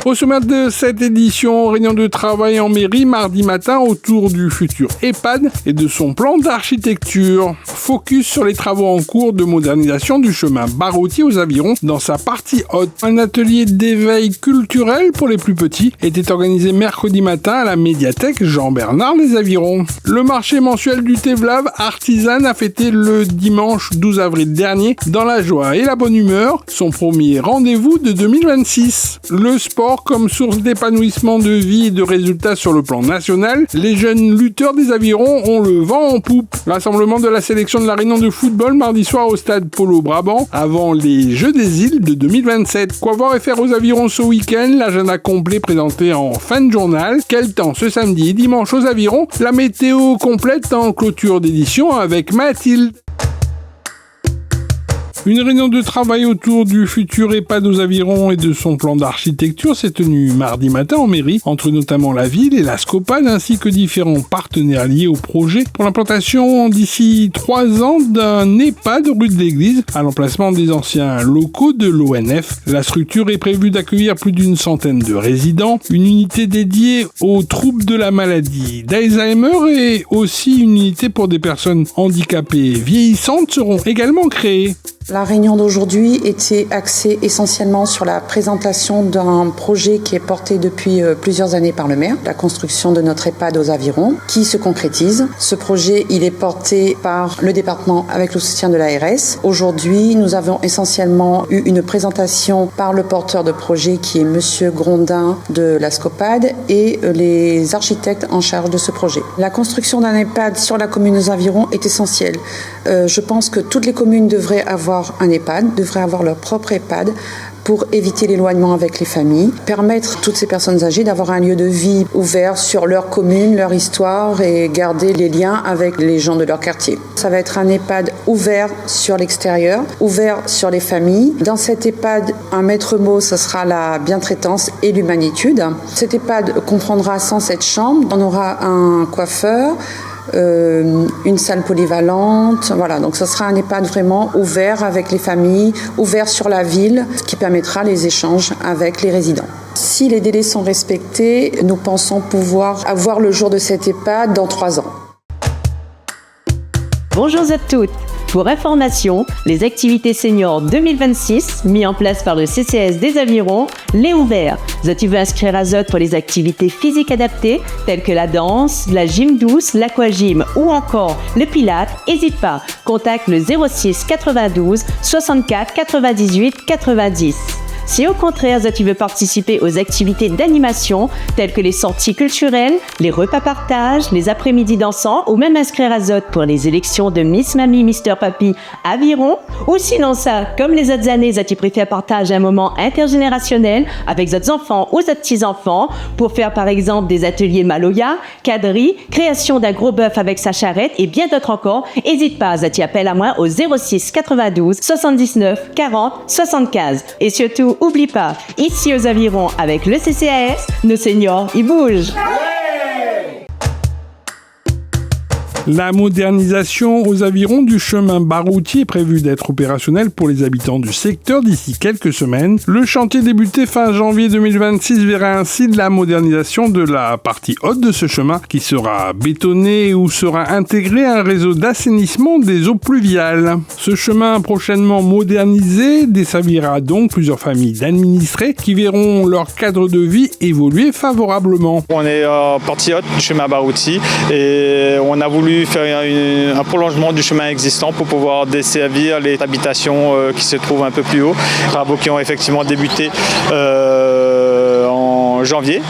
Au sommaire de cette édition, réunion de travail en mairie mardi matin autour du futur EHPAD et de son plan d'architecture. Focus sur les travaux en cours de modernisation du chemin Baroutier aux Avirons dans sa partie haute. Un atelier d'éveil culturel pour les plus petits était organisé mercredi matin à la médiathèque Jean-Bernard des Avirons. Le marché mensuel du Tevlav artisan a fêté le dimanche 12 avril dernier dans la joie et la bonne humeur, son premier rendez-vous de 2026. Le sport comme source d'épanouissement de vie et de résultats sur le plan national, les jeunes lutteurs des Avirons ont le vent en poupe. Rassemblement de la sélection de la Réunion de football mardi soir au stade Polo Brabant avant les Jeux des Îles de 2027. Quoi voir et faire aux Avirons ce week-end? L'agenda complet présenté en fin de journal. Quel temps ce samedi et dimanche aux Avirons? La météo complète en clôture d'édition avec Mathilde. Une réunion de travail autour du futur EHPAD aux Avirons et de son plan d'architecture s'est tenue mardi matin en mairie, entre notamment la ville et la SCOPAD, ainsi que différents partenaires liés au projet pour l'implantation d'ici 3 ans d'un EHPAD rue de l'Église, à l'emplacement des anciens locaux de l'ONF. La structure est prévue d'accueillir plus d'une centaine de résidents, une unité dédiée aux troubles de la maladie d'Alzheimer et aussi une unité pour des personnes handicapées vieillissantes seront également créées. La réunion d'aujourd'hui était axée essentiellement sur la présentation d'un projet qui est porté depuis plusieurs années par le maire, la construction de notre EHPAD aux Avirons, qui se concrétise. Ce projet, il est porté par le département avec le soutien de l'ARS. Aujourd'hui, nous avons essentiellement eu une présentation par le porteur de projet qui est Monsieur Grondin de la SCOPAD et les architectes en charge de ce projet. La construction d'un EHPAD sur la commune aux Avirons est essentielle. Je pense que toutes les communes devraient avoir un EHPAD, devraient avoir leur propre EHPAD pour éviter l'éloignement avec les familles, permettre à toutes ces personnes âgées d'avoir un lieu de vie ouvert sur leur commune, leur histoire et garder les liens avec les gens de leur quartier. Ça va être un EHPAD ouvert sur l'extérieur, ouvert sur les familles. Dans cet EHPAD, un maître mot, ce sera la bientraitance et l'humanitude. Cet EHPAD comprendra 107 chambres. On aura un coiffeur, une salle polyvalente, voilà, donc ce sera un EHPAD vraiment ouvert avec les familles, ouvert sur la ville, ce qui permettra les échanges avec les résidents. Si les délais sont respectés, nous pensons pouvoir avoir le jour de cet EHPAD dans 3 ans. Bonjour à toutes. Pour information, les activités seniors 2026 mis en place par le CCS des Avirons, les ouverts. Tu veux inscrire à ZOT pour les activités physiques adaptées telles que la danse, la gym douce, l'aquagym ou encore le pilate, n'hésite pas. Contacte le 06 92 64 98 90. Si au contraire, tu veux participer aux activités d'animation telles que les sorties culturelles, les repas partage, les après-midi dansants ou même inscrire à ZOT pour les élections de Miss Mamie, Mister Papi Aviron, ou sinon ça, comme les autres années, tu préfères partager un moment intergénérationnel avec d'autres enfants ou d'autres petits-enfants pour faire par exemple des ateliers Maloya, caderie, création d'un gros bœuf avec sa charrette et bien d'autres encore, n'hésite pas, tu appelles à moi au 06 92 79 40 75. Et surtout, oublie pas, ici aux Avirons, avec le CCAS, nos seniors, ils bougent. La modernisation aux Avirons du chemin Baroutier est prévue d'être opérationnelle pour les habitants du secteur d'ici quelques semaines. Le chantier débuté fin janvier 2026 verra ainsi la modernisation de la partie haute de ce chemin qui sera bétonné où sera intégré un réseau d'assainissement des eaux pluviales. Ce chemin prochainement modernisé desservira donc plusieurs familles d'administrés qui verront leur cadre de vie évoluer favorablement. On est en partie haute du chemin Baroutier et on a voulu faire un prolongement du chemin existant pour pouvoir desservir les habitations qui se trouvent un peu plus haut. Travaux qui ont effectivement débuté en janvier.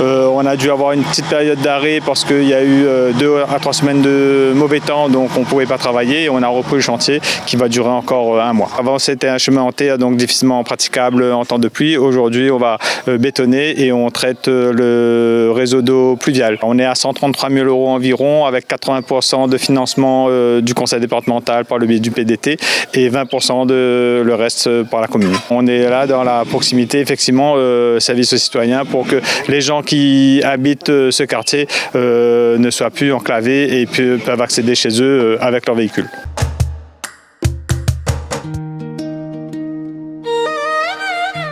On a dû avoir une petite période d'arrêt parce qu'il y a eu 2 à 3 semaines de mauvais temps, donc on ne pouvait pas travailler et on a repris le chantier qui va durer encore 1 mois. Avant c'était un chemin en terre, donc difficilement praticable en temps de pluie. Aujourd'hui on va bétonner et on traite le réseau d'eau pluviale. On est à 133 000 € environ avec 80% de financement du conseil départemental par le biais du PDT et 20% de le reste par la commune. On est là dans la proximité, effectivement, service aux citoyens pour que les gens qui habitent ce quartier ne soient plus enclavés et peuvent accéder chez eux avec leur véhicule.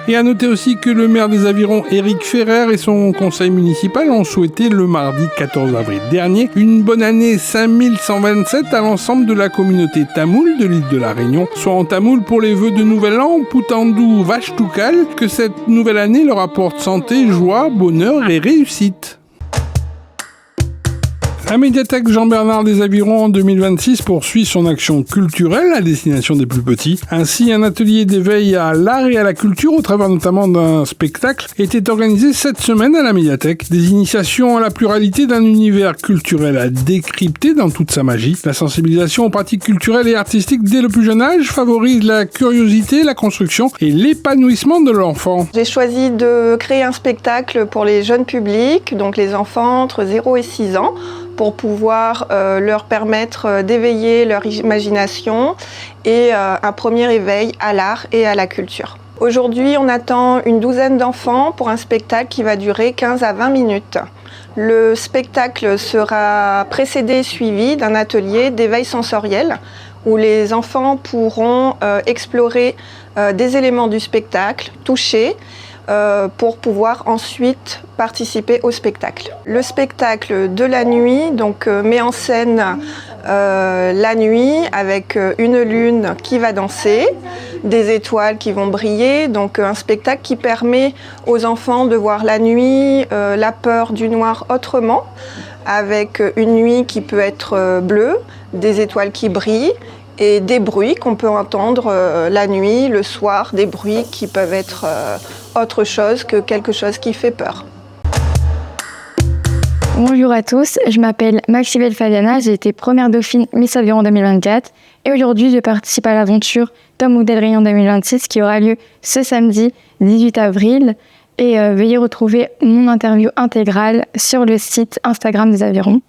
Et à noter aussi que le maire des Avirons, Éric Ferrer, et son conseil municipal ont souhaité le mardi 14 avril dernier une bonne année 5127 à l'ensemble de la communauté tamoule de l'île de la Réunion, soit en tamoul pour les vœux de nouvel an, Putandou Vashtukal, que cette nouvelle année leur apporte santé, joie, bonheur et réussite. La médiathèque Jean-Bernard des Avirons en 2026 poursuit son action culturelle à destination des plus petits. Ainsi, un atelier d'éveil à l'art et à la culture au travers notamment d'un spectacle était organisé cette semaine à la médiathèque. Des initiations à la pluralité d'un univers culturel à décrypter dans toute sa magie. La sensibilisation aux pratiques culturelles et artistiques dès le plus jeune âge favorise la curiosité, la construction et l'épanouissement de l'enfant. J'ai choisi de créer un spectacle pour les jeunes publics, donc les enfants entre 0 et 6 ans, pour pouvoir leur permettre d'éveiller leur imagination et un premier éveil à l'art et à la culture. Aujourd'hui, on attend une douzaine d'enfants pour un spectacle qui va durer 15 à 20 minutes. Le spectacle sera précédé et suivi d'un atelier d'éveil sensoriel où les enfants pourront explorer des éléments du spectacle, toucher, pour pouvoir ensuite participer au spectacle. Le spectacle de la nuit met en scène la nuit avec une lune qui va danser, des étoiles qui vont briller, donc un spectacle qui permet aux enfants de voir la nuit, la peur du noir autrement, avec une nuit qui peut être bleue, des étoiles qui brillent, et des bruits qu'on peut entendre la nuit, le soir, des bruits qui peuvent être autre chose que quelque chose qui fait peur. Bonjour à tous, je m'appelle Maxibel Fadiana, j'ai été première dauphine Miss Aviron 2024 et aujourd'hui je participe à l'aventure Tamoul del Réunion 2026 qui aura lieu ce samedi 18 avril et veuillez retrouver mon interview intégrale sur le site Instagram des Avirons.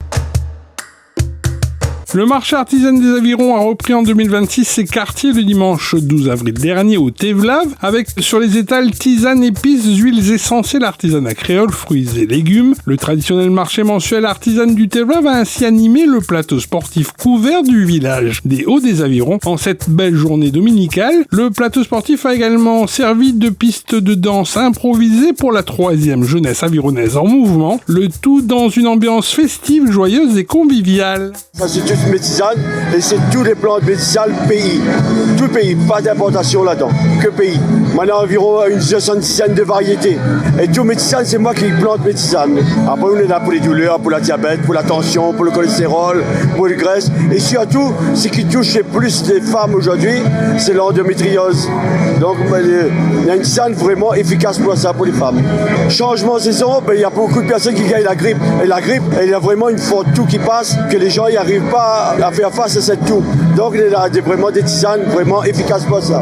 Le marché artisan des Avirons a repris en 2026 ses quartiers le dimanche 12 avril dernier au Tevlav, avec sur les étals tisanes, épices, huiles essentielles, artisanat créole, fruits et légumes. Le traditionnel marché mensuel artisan du Tevlav a ainsi animé le plateau sportif couvert du village des Hauts des Avirons. En cette belle journée dominicale, le plateau sportif a également servi de piste de danse improvisée pour la 3e jeunesse avironnaise en mouvement, le tout dans une ambiance festive, joyeuse et conviviale. Ça, c'est toute métisane et c'est tous les plantes métisales pays. Tout pays, pas d'importation là-dedans, que pays. Maintenant environ une dizaine de variétés. Et tout métisane, c'est moi qui plante métisane. Après, on est là pour les douleurs, pour la diabète, pour la tension, pour le cholestérol, pour les graisses. Et surtout, ce qui touche le plus les femmes aujourd'hui, c'est l'endométriose. Donc, il y a une tisane vraiment efficace pour ça, pour les femmes. Changement de saison, il y a beaucoup de personnes qui gagnent la grippe. Et la grippe, il y a vraiment une faute tout qui passe, que les gens n'y arrivent pas à faire face à cette toux. Donc il y a vraiment des tisanes vraiment efficaces pour ça.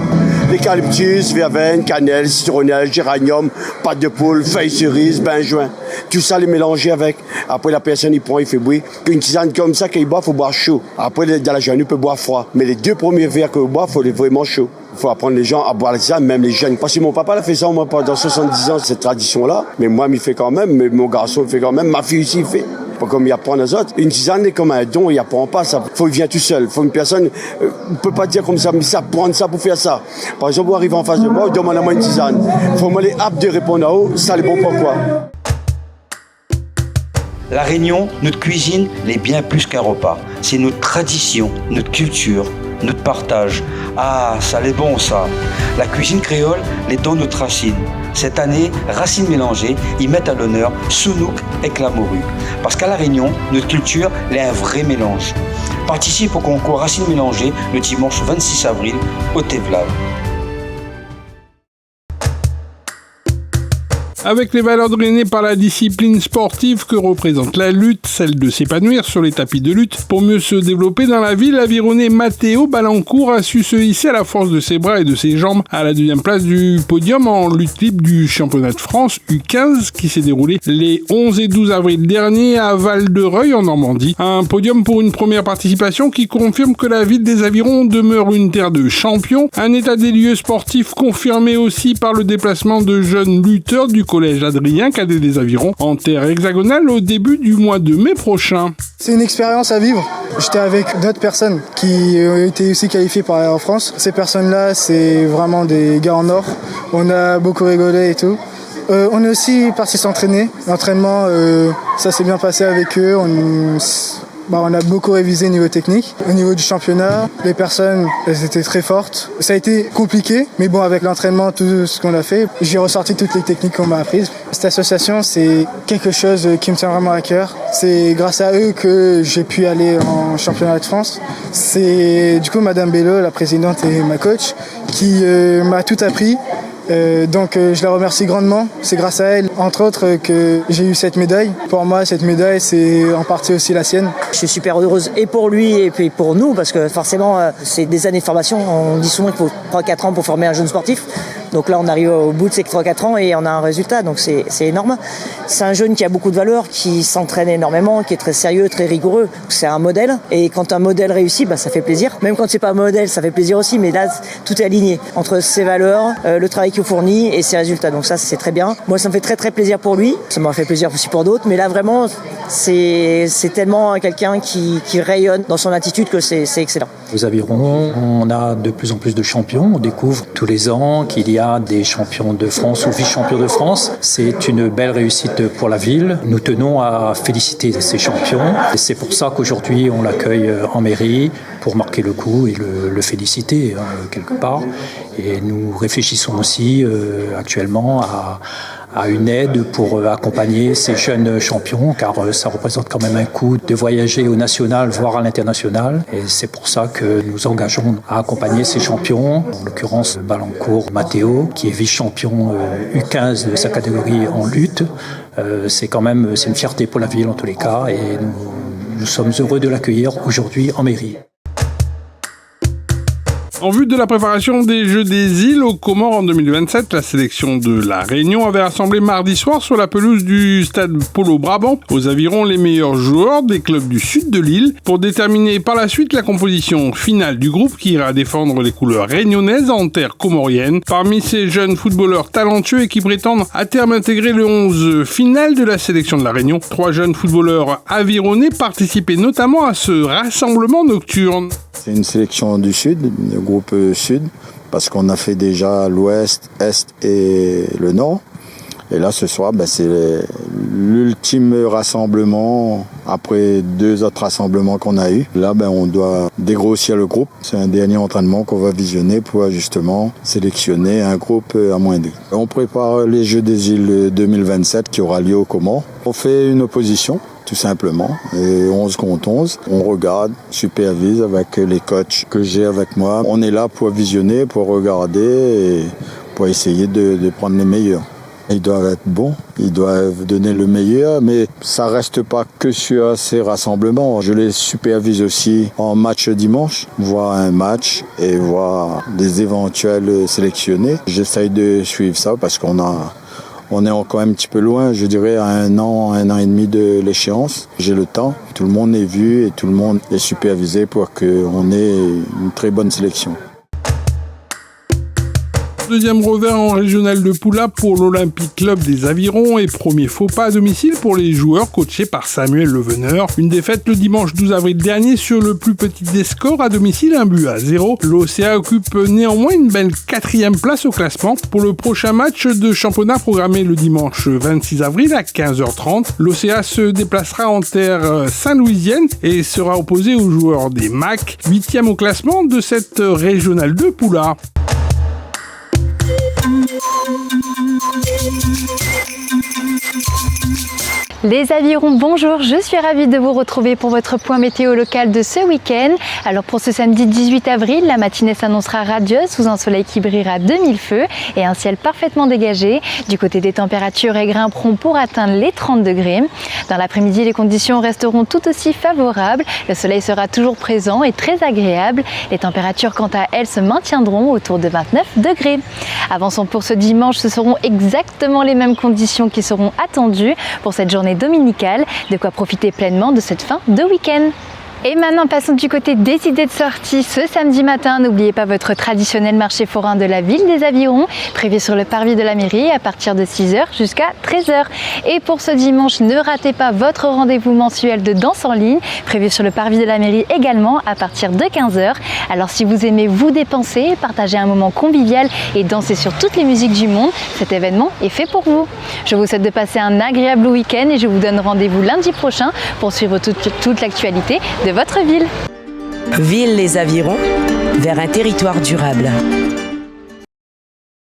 L'eucalyptus, verveine, cannelle, citronnelle, géranium, pâte de poule, feuilles cerises, benjoin. Tout ça les mélanger avec. Après la personne y prend, il fait bouillir. Une tisane comme ça qu'il boit, il faut boire chaud. Après dans la journée, il peut boire froid. Mais les 2 premiers verres que vous boit, il faut les vraiment chaud. Il faut apprendre les gens à boire la tisane, même les jeunes. Parce que mon papa a fait ça moi, pendant 70 ans, cette tradition-là. Mais moi, il fait quand même. Mais mon garçon, il fait quand même. Ma fille aussi, il fait. Pas comme il apprend aux autres. Une tisane est comme un don, il apprend pas ça. Il vient tout seul. Faut une personne, on peut pas dire comme ça, mais ça, prendre ça pour faire ça. Par exemple, vous arrivez en face de moi, demande à moi une tisane. Faut moi les aptes de répondre à eux, ça les bon pourquoi. La Réunion, notre cuisine, l'est bien plus qu'un repas. C'est notre tradition, notre culture, notre partage. Ah, ça l'est bon ça. La cuisine créole l'est dans notre racine. Cette année, Racines mélangées, y mettent à l'honneur Sounouk et Clamoru. Parce qu'à La Réunion, notre culture l'est un vrai mélange. Participe au concours Racines mélangées le dimanche 26 avril au Tevlav. Avec les valeurs drainées par la discipline sportive que représente la lutte, celle de s'épanouir sur les tapis de lutte, pour mieux se développer dans la ville, l'avironné Matteo Balancourt a su se hisser à la force de ses bras et de ses jambes à la 2e place du podium en lutte libre du championnat de France U15 qui s'est déroulé les 11 et 12 avril dernier à Val-de-Reuil en Normandie. Un podium pour une première participation qui confirme que la ville des Avirons demeure une terre de champions. Un état des lieux sportifs confirmé aussi par le déplacement de jeunes lutteurs du collège Adrien Cadet des Avirons en terre hexagonale au début du mois de mai prochain. C'est une expérience à vivre. J'étais avec d'autres personnes qui ont été aussi qualifiées par Air France. Ces personnes-là, c'est vraiment des gars en or. On a beaucoup rigolé et tout. On est aussi parti s'entraîner. L'entraînement, ça s'est bien passé avec eux. On a beaucoup révisé niveau technique. Au niveau du championnat, les personnes, elles étaient très fortes. Ça a été compliqué, mais bon, avec l'entraînement, tout ce qu'on a fait, j'ai ressorti toutes les techniques qu'on m'a apprises. Cette association, c'est quelque chose qui me tient vraiment à cœur. C'est grâce à eux que j'ai pu aller en championnat de France. C'est du coup Madame Bello, la présidente et ma coach, qui m'a tout appris. Donc je la remercie grandement. C'est grâce à elle, entre autres, que j'ai eu cette médaille. Pour moi, cette médaille, c'est en partie aussi la sienne. Je suis super heureuse et pour lui et puis pour nous, parce que forcément, c'est des années de formation. On dit souvent qu'il faut 3-4 ans pour former un jeune sportif. Donc là, on arrive au bout de ces 3-4 ans et on a un résultat, donc c'est énorme. C'est un jeune qui a beaucoup de valeur, qui s'entraîne énormément, qui est très sérieux, très rigoureux. C'est un modèle, et quand un modèle réussit, ça fait plaisir. Même quand c'est pas un modèle, ça fait plaisir aussi, mais là, tout est aligné entre ses valeurs, le travail qu'il fournit et ses résultats. Donc ça, c'est très bien. Moi, ça me fait très très plaisir pour lui. Ça m'a fait plaisir aussi pour d'autres, mais là, vraiment, c'est tellement quelqu'un qui rayonne dans son attitude que c'est excellent. Aux Avirons, on a de plus en plus de champions. On découvre tous les ans qu'il y a des champions de France ou vice-champions de France. C'est une belle réussite pour la ville. Nous tenons à féliciter ces champions. Et c'est pour ça qu'aujourd'hui, on l'accueille en mairie pour marquer le coup et le féliciter quelque part. Et nous réfléchissons aussi actuellement à une aide pour accompagner ces jeunes champions, car ça représente quand même un coût de voyager au national, voire à l'international. Et c'est pour ça que nous engageons à accompagner ces champions, en l'occurrence Balancourt Matteo, qui est vice-champion U15 de sa catégorie en lutte. C'est une fierté pour la ville en tous les cas, et nous sommes heureux de l'accueillir aujourd'hui en mairie. En vue de la préparation des Jeux des îles aux Comores en 2027, la sélection de La Réunion avait rassemblé mardi soir sur la pelouse du stade Polo Brabant aux Avirons les meilleurs joueurs des clubs du sud de l'île pour déterminer par la suite la composition finale du groupe qui ira défendre les couleurs réunionnaises en terre comorienne. Parmi ces jeunes footballeurs talentueux et qui prétendent à terme intégrer le 11 final de la sélection de La Réunion, 3 jeunes footballeurs avironnais participaient notamment à ce rassemblement nocturne. C'est une sélection du sud, le groupe sud, parce qu'on a fait déjà l'ouest, est et le nord. Et là, ce soir, c'est l'ultime rassemblement après 2 autres rassemblements qu'on a eu. Là, on doit dégrossir le groupe. C'est un dernier entraînement qu'on va visionner pour justement sélectionner un groupe amoindri. On prépare les Jeux des îles 2027 qui aura lieu aux Comores. On fait une opposition, tout simplement, et 11 contre 11. On regarde, supervise avec les coachs que j'ai avec moi. On est là pour visionner, pour regarder et pour essayer de prendre les meilleurs. Ils doivent être bons, ils doivent donner le meilleur, mais ça reste pas que sur ces rassemblements. Je les supervise aussi en match dimanche, voir un match et voir des éventuels sélectionnés. J'essaye de suivre ça parce qu'on est encore un petit peu loin, je dirais à 1 an et demi de l'échéance. J'ai le temps, tout le monde est vu et tout le monde est supervisé pour qu'on ait une très bonne sélection. Deuxième revers en régional de Poula pour l'Olympique Club des Avirons et premier faux pas à domicile pour les joueurs coachés par Samuel Leveneur. Une défaite le dimanche 12 avril dernier sur le plus petit des scores à domicile, 1-0. L'OCA occupe néanmoins une belle 4e place au classement. Pour le prochain match de championnat programmé le dimanche 26 avril à 15h30, l'OCA se déplacera en terre saint-louisienne et sera opposé aux joueurs des MAC, 8e au classement de cette régionale de Poula. Les Avirons, bonjour, je suis ravie de vous retrouver pour votre point météo local de ce week-end. Alors pour ce samedi 18 avril, la matinée s'annoncera radieuse sous un soleil qui brillera de 1000 feux et un ciel parfaitement dégagé. Du côté des températures, elles grimperont pour atteindre les 30 degrés. Dans l'après-midi, les conditions resteront tout aussi favorables. Le soleil sera toujours présent et très agréable. Les températures, quant à elles, se maintiendront autour de 29 degrés. Avançons pour ce dimanche, ce seront exactement les mêmes conditions qui seront attendues pour cette journée dominicale, de quoi profiter pleinement de cette fin de week-end. Et maintenant, passons du côté des idées de sortie. Ce samedi matin, n'oubliez pas votre traditionnel marché forain de la ville des Avirons, prévu sur le parvis de la mairie à partir de 6h jusqu'à 13h. Et pour ce dimanche, ne ratez pas votre rendez-vous mensuel de danse en ligne, prévu sur le parvis de la mairie également à partir de 15h. Alors si vous aimez vous dépenser, partager un moment convivial et danser sur toutes les musiques du monde, cet événement est fait pour vous. Je vous souhaite de passer un agréable week-end et je vous donne rendez-vous lundi prochain pour suivre toute l'actualité de votre ville. Ville les Avirons, vers un territoire durable.